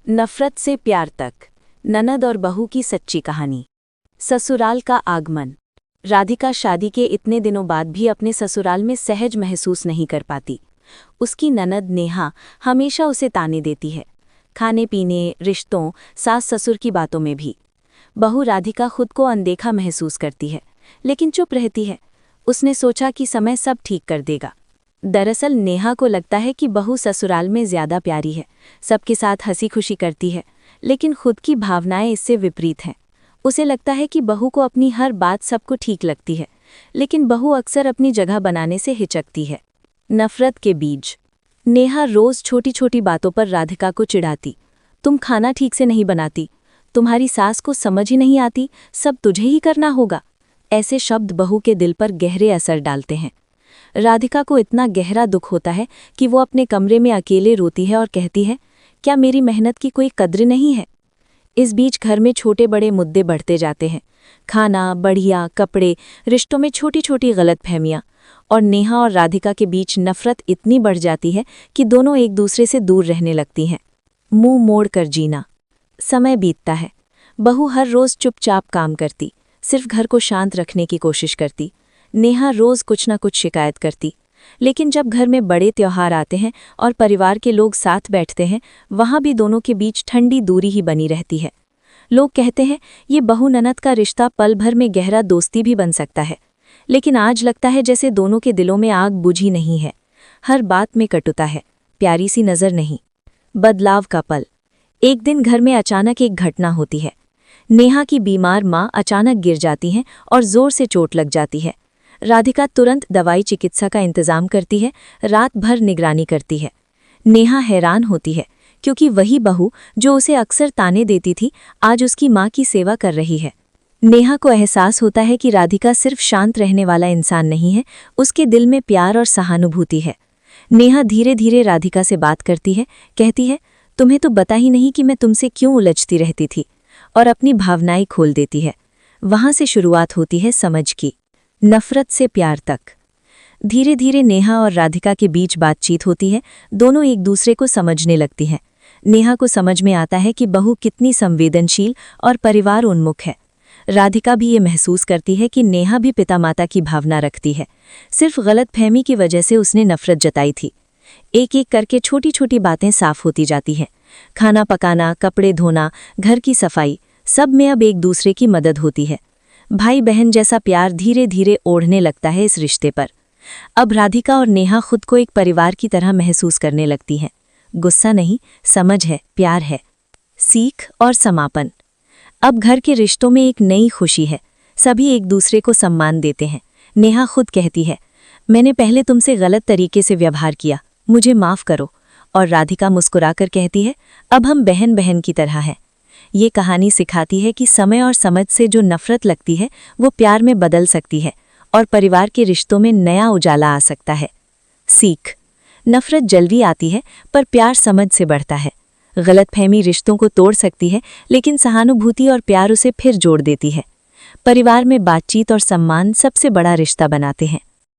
नफरत से प्यार तक, ननद और बहू की सच्ची कहानी। ससुराल का आगमन। राधिका शादी के इतने दिनों बाद भी अपने ससुराल में सहज महसूस नहीं कर पाती। उसकी ननद नेहा हमेशा उसे ताने देती है, खाने पीने, रिश्तों, सास ससुर की बातों में भी। बहू राधिका खुद को अनदेखा महसूस करती है, लेकिन चुप रहती है। उसने सोचा कि समय सब ठीक कर देगा। दरअसल नेहा को लगता है कि बहू ससुराल में ज्यादा प्यारी है, सबके साथ हंसी खुशी करती है, लेकिन खुद की भावनाएं इससे विपरीत हैं। उसे लगता है कि बहू को अपनी हर बात सबको ठीक लगती है, लेकिन बहू अक्सर अपनी जगह बनाने से हिचकती है। नफरत के बीज। नेहा रोज छोटी छोटी बातों पर राधिका को चिढ़ाती। तुम खाना ठीक से नहीं बनाती, तुम्हारी सास को समझ ही नहीं आती, सब तुझे ही करना होगा। ऐसे शब्द बहू के दिल पर गहरे असर डालते हैं। राधिका को इतना गहरा दुख होता है कि वो अपने कमरे में अकेले रोती है और कहती है, क्या मेरी मेहनत की कोई कद्र नहीं है। इस बीच घर में छोटे बड़े मुद्दे बढ़ते जाते हैं। खाना, बढ़िया, कपड़े, रिश्तों में छोटी छोटी गलतफहमियां, और नेहा और राधिका के बीच नफरत इतनी बढ़ जाती है कि दोनों एक दूसरे से दूर रहने लगती हैं। मुंह मोड़ कर जीना। समय बीतता है। बहू हर रोज चुपचाप काम करती, सिर्फ घर को शांत रखने की कोशिश करती। नेहा रोज कुछ न कुछ शिकायत करती, लेकिन जब घर में बड़े त्योहार आते हैं और परिवार के लोग साथ बैठते हैं, वहां भी दोनों के बीच ठंडी दूरी ही बनी रहती है। लोग कहते हैं ये बहू ननद का रिश्ता पल भर में गहरा दोस्ती भी बन सकता है, लेकिन आज लगता है जैसे दोनों के दिलों में आग बुझी नहीं है। हर बात में कटुता है, प्यारी सी नजर नहीं। बदलाव का पल। एक दिन घर में अचानक एक घटना होती है। नेहा की बीमार माँ अचानक गिर जाती हैं और जोर से चोट लग जाती है। राधिका तुरंत दवाई चिकित्सा का इंतजाम करती है, रात भर निगरानी करती है। नेहा हैरान होती है, क्योंकि वही बहू जो उसे अक्सर ताने देती थी, आज उसकी माँ की सेवा कर रही है। नेहा को एहसास होता है कि राधिका सिर्फ शांत रहने वाला इंसान नहीं है, उसके दिल में प्यार और सहानुभूति है। नेहा धीरे धीरे राधिका से बात करती है, कहती है, तुम्हें तो पता ही नहीं कि मैं तुमसे क्यों उलझती रहती थी, और अपनी भावनाएं खोल देती है। वहां से शुरुआत होती है समझ की। नफरत से प्यार तक। धीरे धीरे नेहा और राधिका के बीच बातचीत होती है, दोनों एक दूसरे को समझने लगती हैं। नेहा को समझ में आता है कि बहू कितनी संवेदनशील और परिवार उन्मुख है। राधिका भी ये महसूस करती है कि नेहा भी पिता माता की भावना रखती है, सिर्फ गलतफहमी की वजह से उसने नफरत जताई थी। एक एक करके छोटी छोटी बातें साफ होती जाती हैं। खाना पकाना, कपड़े धोना, घर की सफाई, सब में अब एक दूसरे की मदद होती है। भाई बहन जैसा प्यार धीरे धीरे ओढ़ने लगता है इस रिश्ते पर। अब राधिका और नेहा खुद को एक परिवार की तरह महसूस करने लगती हैं। गुस्सा नहीं, समझ है, प्यार है। सीख और समापन। अब घर के रिश्तों में एक नई खुशी है, सभी एक दूसरे को सम्मान देते हैं। नेहा खुद कहती है, मैंने पहले तुमसे गलत तरीके से व्यवहार किया, मुझे माफ़ करो। और राधिका मुस्कुराकर कहती है, अब हम बहन बहन की तरह हैं। ये कहानी सिखाती है कि समय और समझ से जो नफरत लगती है वो प्यार में बदल सकती है, और परिवार के रिश्तों में नया उजाला आ सकता है। सीख। नफरत जल्दी आती है, पर प्यार समझ से बढ़ता है। गलतफहमी रिश्तों को तोड़ सकती है, लेकिन सहानुभूति और प्यार उसे फिर जोड़ देती है। परिवार में बातचीत और सम्मान सबसे बड़ा रिश्ता बनाते हैं।